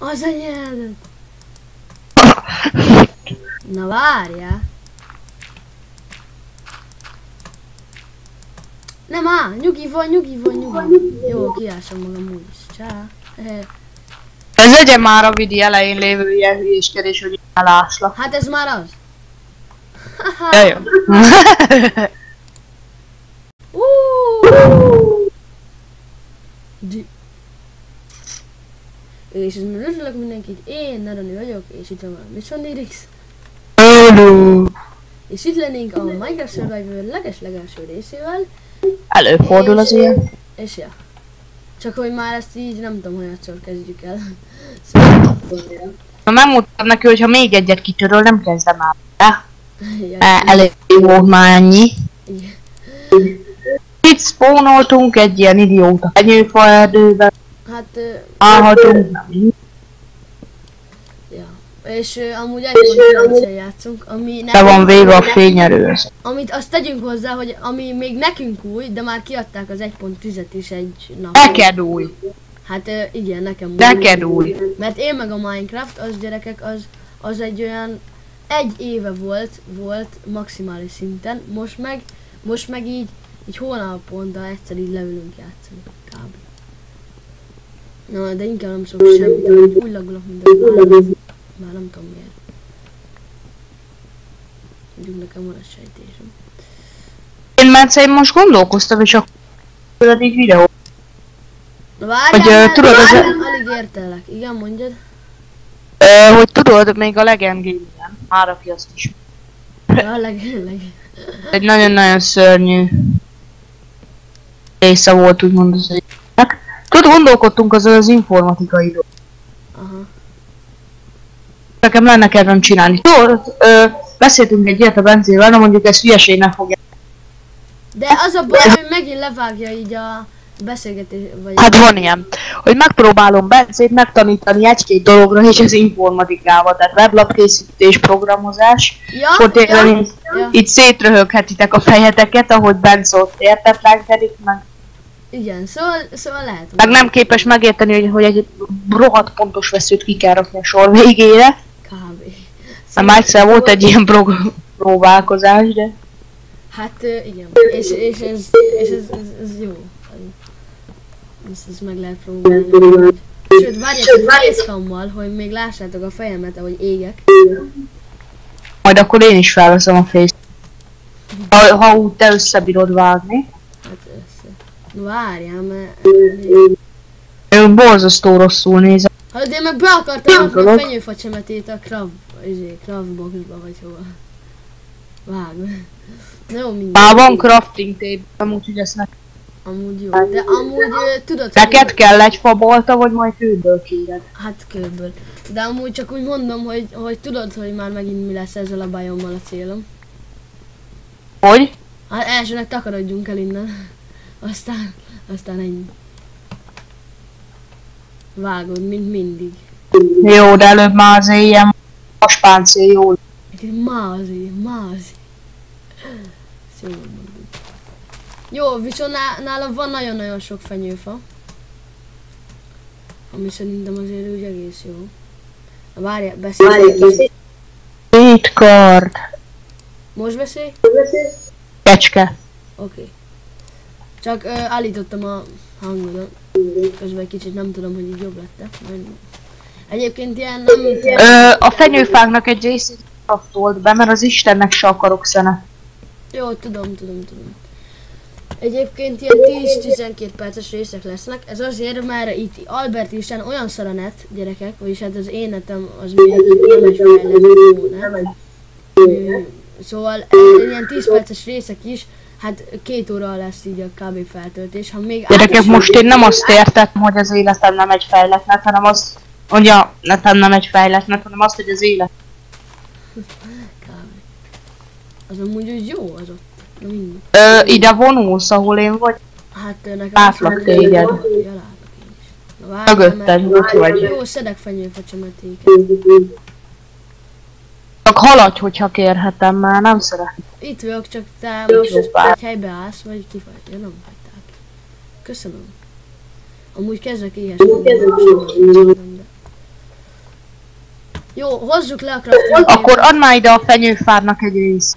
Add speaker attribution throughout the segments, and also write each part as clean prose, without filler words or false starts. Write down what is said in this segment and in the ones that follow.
Speaker 1: Az anyádat! Na várjál! Nem áll! Nyugi vagy! Jó, kiásom magam úgyis. Csá!
Speaker 2: Ez legyen már a vidi elején lévő ilyen hülyéskedés, hogy eláslak.
Speaker 1: Hát ez már az!
Speaker 2: Jajjön.
Speaker 1: És ez már üdvözlök mindenkit, én Neroni vagyok, és itt van a Mission Lyrics. És itt lennénk a Minecraft Survivor legelső részével.
Speaker 2: Előfordul az ilyen.
Speaker 1: És ja. Csak hogy már ezt így nem tudom, hogy egyszer kezdjük el. Szóval...
Speaker 2: Na megmutatom neki, hogy ha még egyet kitöröl, nem kezdem el.
Speaker 1: ja,
Speaker 2: Elég volt már ennyi.
Speaker 1: igen.
Speaker 2: Itt spawnoltunk egy ilyen idióta fenyőfa erdőben.
Speaker 1: Hát...
Speaker 2: Állhatunk.
Speaker 1: ja. És amúgy 1.9-en játszunk, ami
Speaker 2: De van vége a fényerő.
Speaker 1: amit azt tegyünk hozzá, hogy ami még nekünk új, de már kiadták az 1.10-et is egy nap.
Speaker 2: Neked új.
Speaker 1: Hát igen, nekem új.
Speaker 2: Neked új.
Speaker 1: Mert én meg a Minecraft, az gyerekek, az egy olyan... Egy éve volt maximális szinten, most meg így hónaponta egyszer így leülünk játszani, kb. Na, de inkább nem szok semmit, hogy úgy lagolok, mint az állat. Már nem tudom miért. Mondjuk nekem van egy sejtésem.
Speaker 2: Én most gondolkoztam, és akkor egy videó.
Speaker 1: Na várjál,
Speaker 2: Hogy, tudod, az...
Speaker 1: alig értelek. Igen, mondjad.
Speaker 2: Hogy tudod, még a Legend Game-en, már aki azt is.
Speaker 1: Ja,
Speaker 2: Egy nagyon-nagyon szörnyű része volt, úgymond az egynek. Tudod, gondolkodtunk az informatikai dolog.
Speaker 1: Aha.
Speaker 2: Nekem lenne kedvem csinálni. Tudod, beszéltünk egy ilyet a Bencével, na mondjuk ezt hülyeségnek fogja.
Speaker 1: De az a baj, hogy megint levágja így a beszélgetés, vagy...
Speaker 2: Hát van ilyen, hogy megpróbálom Bencét megtanítani egy-két dologra, és ez informatikával, tehát weblapkészítés, programozás.
Speaker 1: Ja,
Speaker 2: Akkor tényleg
Speaker 1: ja.
Speaker 2: itt szétröhöghetitek a fejeteket, ahogy Bence ott értetlenkedik, meg
Speaker 1: Igen, szóval lehet.
Speaker 2: meg nem képes megérteni, hogy egy rohadt pontos veszőt ki kell rakni a sor végére.
Speaker 1: Kb.
Speaker 2: Már egyszer volt egy ilyen próbálkozás, de...
Speaker 1: Hát igen, és ez jó. Ezt meg lehet próbálni. Sőt, várjátok facecammal, hogy még lássátok a fejemet, ahogy égek.
Speaker 2: Majd akkor én is felveszem a face. Ha úgy te összebírod vágni.
Speaker 1: Hát össze. Várjál, mert...
Speaker 2: Én borzasztó rosszul nézem.
Speaker 1: Hát én meg be akartam rakni a fenyőfacsemetét a craftboxba vagy hova. Vág. Na jó, mindegy.
Speaker 2: Már van crafting tape, úgyhogy ezt ne...
Speaker 1: Amúgy jó, de amúgy tudod,
Speaker 2: Neked kell egy fabalta, vagy majd kőből kéred?
Speaker 1: Hát kőből. De amúgy csak úgy mondom, hogy tudod, hogy már megint mi lesz ezzel a bajommal a célom.
Speaker 2: Hogy?
Speaker 1: Hát elsőnek takarodjunk el innen. Aztán ennyi. Vágod, mint mindig.
Speaker 2: Jó, de előbb már azért ilyen vaspáncél jól.
Speaker 1: Mázi. Szól mondjuk. Jó, viszont nálam van nagyon-nagyon sok fenyőfa. Ami szerintem azért úgy egész jó. Várjál, beszélj.
Speaker 2: Itt kard.
Speaker 1: Most beszélj?
Speaker 2: Kecske.
Speaker 1: Oké. Csak állítottam a hangodat. Közben egy kicsit nem tudom, hogy így jobb lett. Egyébként ilyen nem...
Speaker 2: A fenyőfáknak egy részét kraftolt be, mert az Istennek se akarok szene.
Speaker 1: Jó, tudom. Egyébként ilyen 10-12 perces részek lesznek. Ez azért, mert itt Albert Isten olyan szar a net, gyerekek, vagyis hát az én netem az még nem egy fejlesztő net. Szóval ilyen 10 perces részek is, hát 2 óra lesz így a kb. Feltöltés. Ha még
Speaker 2: Gyerekek, most én nem azt értettem, hogy az életem nem egy fejlett net, hanem azt, hogy a netem nem egy fejlett net, hanem azt, hogy az élet.
Speaker 1: Kb. Az amúgy úgy jó az ott. Na mindig.
Speaker 2: Ide vonulsz, ahol én vagy?
Speaker 1: Hát nekem...
Speaker 2: Látlak téged.
Speaker 1: Ja, látlak én is. Na várjál,
Speaker 2: Mögötted, ott vagy.
Speaker 1: jó, szedek fenyőfacsemetéket.
Speaker 2: Csak haladj, hogyha kérhetem, már nem szeretem.
Speaker 1: Itt vagyok, csak te most egy helybe állsz, vagy kifagy. Ja, nem hagyták. Köszönöm. Amúgy kezdek éhes. Jó, hozzuk le a crafting
Speaker 2: Akkor
Speaker 1: table-t.
Speaker 2: add már ide a fenyőfárnak egy részt.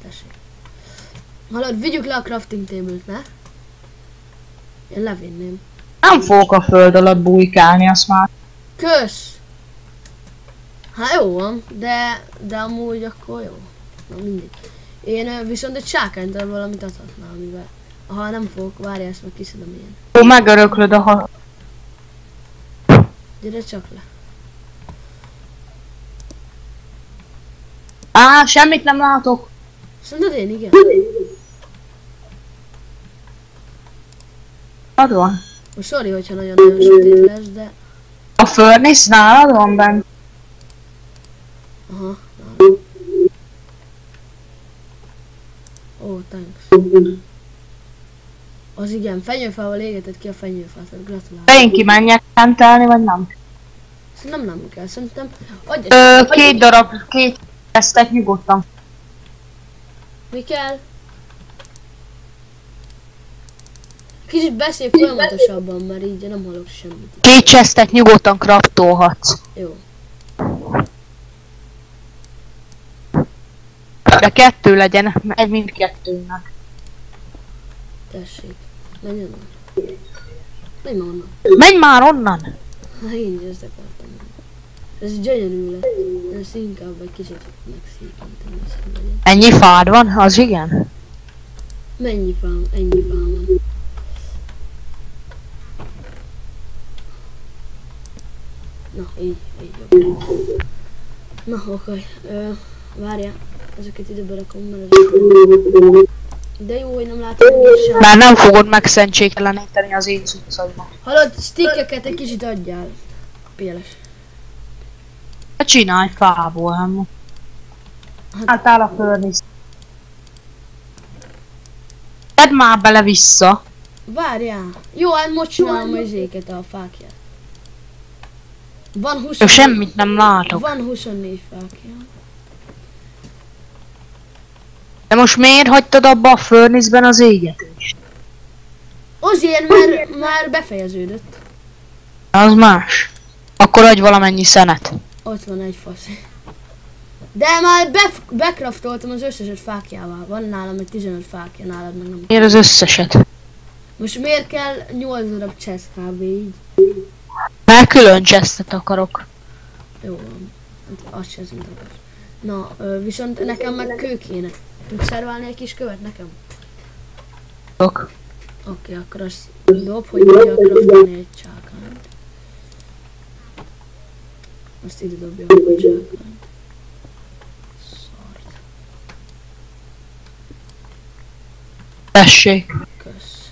Speaker 1: Tessék. Hallod, vigyük le a crafting table-t, ne? Én levinném.
Speaker 2: Nem fogok a föld alatt bujkálni, azt már.
Speaker 1: Kösz! Hát jó van, de amúgy akkor jó. Na mindig. Én viszont egy sákánytól valamit adhatnám, amivel... Ha nem fogok, várj, ezt meg kiszedem ilyen.
Speaker 2: Ó, megöröklöd a
Speaker 1: Gyere csak le.
Speaker 2: Á, semmit nem látok.
Speaker 1: Szerinted én igen?
Speaker 2: Ad van.
Speaker 1: Most sorry, hogyha nagyon-nagyon sötét lesz, de...
Speaker 2: A furnace nálad van benne.
Speaker 1: Aha. Ó, thanks. Az igen, fenyőfával égetett ki a fenyőfát, gratulálok.
Speaker 2: De én kimenjek hentelni, vagy nem?
Speaker 1: Szerintem nem kell, szerintem... Adj
Speaker 2: Két tesztet nyugodtan.
Speaker 1: Mi kell? Kicsit beszélj folyamatosabban, mert így nem hallok semmit.
Speaker 2: 2 chestet nyugodtan craftolhatsz.
Speaker 1: Jó.
Speaker 2: De 2 legyen, egy mindkettőnek.
Speaker 1: Tessék. Menj onnan. Menj már onnan.
Speaker 2: Menj már onnan!
Speaker 1: Ha én is ezt akartam mondani. Ez gyönyörű lett. Ezt inkább egy kicsit megszépítem, hogy legyen.
Speaker 2: Ennyi fád van? Az igen?
Speaker 1: Mennyi fám? Ennyi fám van. Na, így jobb. Na, oké. Várjál. Ezeket ide berakom, mert ezek... De jó, hogy nem látom meg sem.
Speaker 2: Már nem fogod megszentségteleníteni az én cuccaimat.
Speaker 1: Hallod, stickeket egy kicsit adjál. Péles.
Speaker 2: Csinálj fából, nem? Hát áll a furnace. Tedd már bele vissza.
Speaker 1: Várjál. Jó, hát most csinálom az éket, a fákját. Van 20...
Speaker 2: Jó, semmit nem látok.
Speaker 1: Van 24 fákja.
Speaker 2: De most miért hagytad abba a furnace-ben az égetést?
Speaker 1: Azért, mert már befejeződött.
Speaker 2: Az más. Akkor adj valamennyi szenet.
Speaker 1: Ott van egy fasz. De már bekraftoltam az összeset fákjával. Van nálam egy 15 fákja, nálad meg nem.
Speaker 2: Miért az összeset?
Speaker 1: Most miért kell 8 darab chest kb. Így?
Speaker 2: Már külön chestet akarok.
Speaker 1: Jó van. Hát azt sem akarsz. Na, viszont nekem meg kő kéne. Tudsz szerválni egy kis követ nekem? Oké, akkor azt dob, hogy tudja kraftolni egy csákányt. Azt ide dobja a csákányt. Szart.
Speaker 2: Tessék.
Speaker 1: Kösz.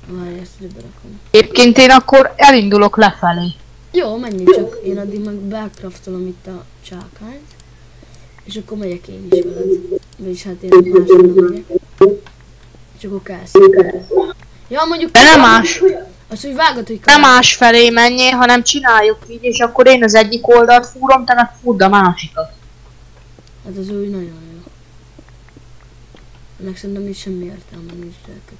Speaker 1: Várj, ezt ide berakom.
Speaker 2: Egyébként én akkor elindulok lefelé.
Speaker 1: Jó, menjünk csak. Én addig meg bekraftolom itt a csákányt. És akkor megyek én is veled. Vagyis hát én másra nem megyek. És akkor kelsz. Ja, mondjuk...
Speaker 2: De nem más.
Speaker 1: Azt, hogy vágod, hogy
Speaker 2: Nem más felé menjél, hanem csináljuk így, és akkor én az egyik oldalt fúrom, te meg fúrd a másikat.
Speaker 1: Hát az úgy nagyon jó. Ennek szerintem így semmi értelme nincs, gyerekek.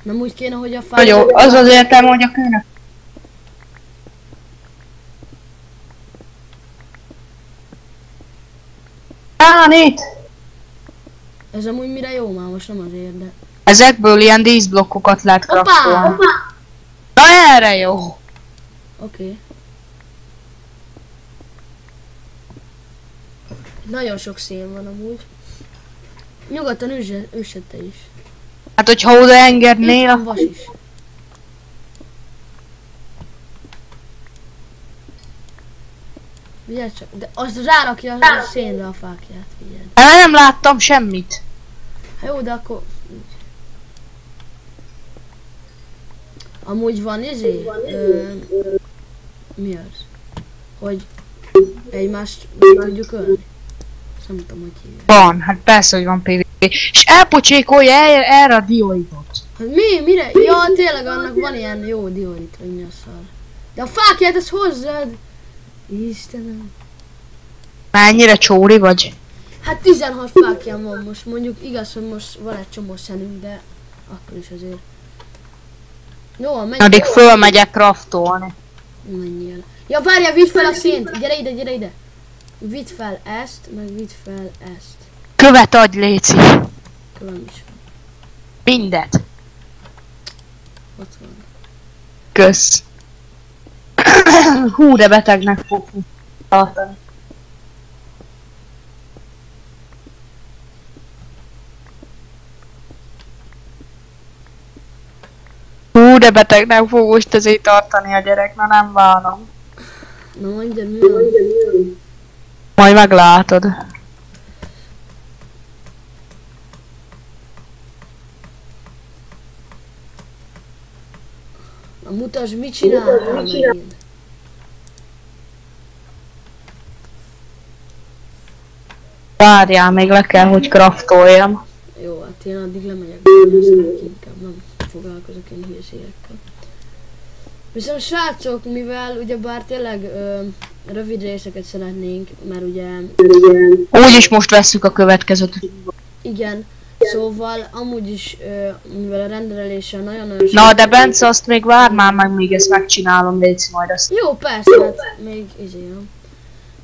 Speaker 1: Nem úgy kéne, hogy a fáj...
Speaker 2: Jó, az az értelme, hogy a kőnek. Itt!
Speaker 1: Ez amúgy mire jó már, most nem azért, de...
Speaker 2: Ezekből ilyen díszblokkokat lehet kraftolni. Na erre jó!
Speaker 1: Oké. Nagyon sok szén van amúgy. Nyugodtan üssed te is.
Speaker 2: Hát hogyha oda
Speaker 1: Itt
Speaker 2: engednél...
Speaker 1: van vas is. Figyelj csak, de az rárakja a szénre a fákját, figyelj.
Speaker 2: Nem láttam semmit.
Speaker 1: Hát jó, de akkor... Amúgy van mi az? Hogy egymást tudjuk ölni? Ezt nem tudom, hogy hívják.
Speaker 2: Van, hát persze, hogy van PvP. És elpocsékolja erre a dioidot.
Speaker 1: Hát mi? Mire? Ja, tényleg annak van ilyen jó diorit, vagy mi a szar. De a fákját ezt hozzad! Istenem.
Speaker 2: Mennyire csóri vagy?
Speaker 1: Hát 16 fákján van most, mondjuk igaz, hogy most van egy csomó szenünk, de akkor is azért. Jó, menj.
Speaker 2: Addig fölmegyek craftolni.
Speaker 1: Menjél. Ja, várjál, vidd fel a szént! Gyere ide, gyere ide! Vidd fel ezt, meg vidd fel ezt.
Speaker 2: Követ adj, Léci.
Speaker 1: Kövem is van.
Speaker 2: Mindet.
Speaker 1: Ott van.
Speaker 2: Kösz. Hú, de betegnek fog tartani. Hú, de betegnek fog most ezért tartani a gyerek, na nem bánom.
Speaker 1: Na mondjad, mi van?
Speaker 2: Majd meglátod.
Speaker 1: Na mutasd, mit csináltál megint?
Speaker 2: Várjál, még le kell, hogy craftoljam.
Speaker 1: Jó, hát én addig lemegyek, hogy inkább nem foglalkozok ilyen hülyeségekkel. Viszont srácok, mivel ugyebár tényleg rövid részeket szeretnénk, mert ugye...
Speaker 2: Úgyis most vesszük a következőt.
Speaker 1: Igen, szóval amúgy is, mivel a rendeléssel nagyon-nagyon...
Speaker 2: Na, de Bence, azt még vár már meg, míg ezt megcsinálom, légy majd azt.
Speaker 1: Jó, persze, hát még nem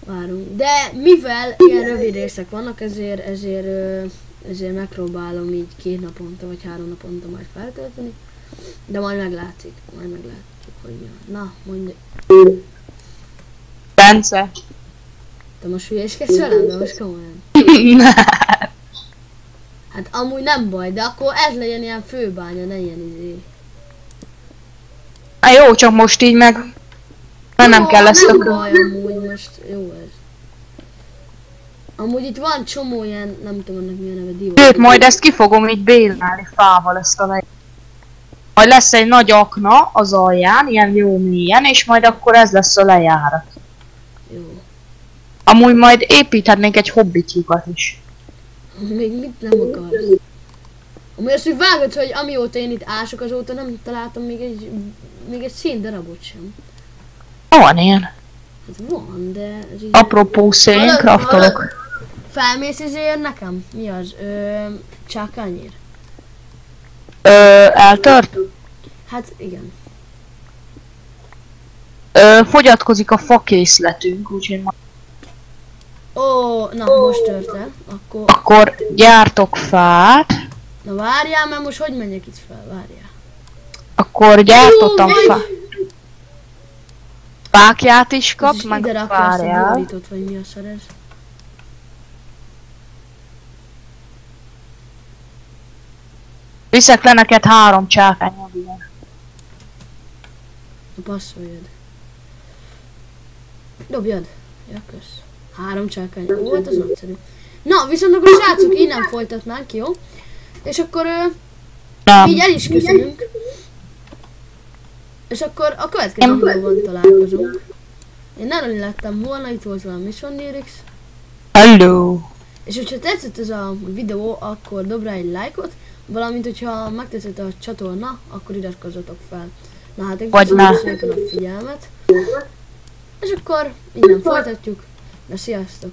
Speaker 1: várunk. De mivel ilyen rövid részek vannak, ezért megpróbálom így 2 naponta vagy 3 naponta majd feltölteni. De majd meglátszik, hogy mi. Na, mondj.
Speaker 2: Bence.
Speaker 1: Te most hülyéskedsz velem, de most komolyan. Hát amúgy nem baj, de akkor ez legyen ilyen főbánya, ne ilyen izé.
Speaker 2: Hát jó, csak most így meg... Nem kell ezt
Speaker 1: nem baj amúgy, most jó ez. Amúgy itt van csomó ilyen, nem tudom annak milyen neve, divat.
Speaker 2: Sőt, majd ezt ki fogom így bélnálni fával ezt a lejt. Majd lesz egy nagy akna az alján, ilyen jó mélyen, és majd akkor ez lesz a lejárat.
Speaker 1: Jó.
Speaker 2: Amúgy majd építhetnénk egy hobbitjukat is.
Speaker 1: Még mit nem akarsz? Amúgy azt, hogy vágod, hogy amióta én itt ások, azóta nem találtam még egy széndarabot sem.
Speaker 2: Van ilyen.
Speaker 1: Hát van, de... Ez így...
Speaker 2: Apropó szén, craftolok.
Speaker 1: Felmész ezért nekem? Mi az? Csákányér?
Speaker 2: Eltört?
Speaker 1: Hát igen.
Speaker 2: Fogyatkozik a fakészletünk, úgyhogy majd...
Speaker 1: Ó, na most tört el.
Speaker 2: Akkor gyártok fát.
Speaker 1: Na várjál, mert most hogy menjek itt fel? Várjál.
Speaker 2: Akkor gyártottam fát. Fákját is kap,
Speaker 1: ide
Speaker 2: meg
Speaker 1: rakja azt a
Speaker 2: várjál.
Speaker 1: borítót, vagy mi a szar ez?
Speaker 2: Viszek le neked 3 csákányod, igen.
Speaker 1: Passzoljad. Dobjad. Ja, kösz. 3 csákány. Ó, hát az nagyszerű. Na, viszont akkor srácok, innen folytatnánk, jó? És akkor így el is köszönünk. És akkor a következő videóban találkozunk. Én Neroni lettem volna, itt volt velem Mission Lyrics.
Speaker 2: Hello!
Speaker 1: És hogyha tetszett ez a videó, akkor dob rá egy lájkot, valamint hogyha megtetszett a csatorna, akkor iratkozzatok fel. Na hát én köszönöm szépen a figyelmet. És akkor innen folytatjuk. Na sziasztok!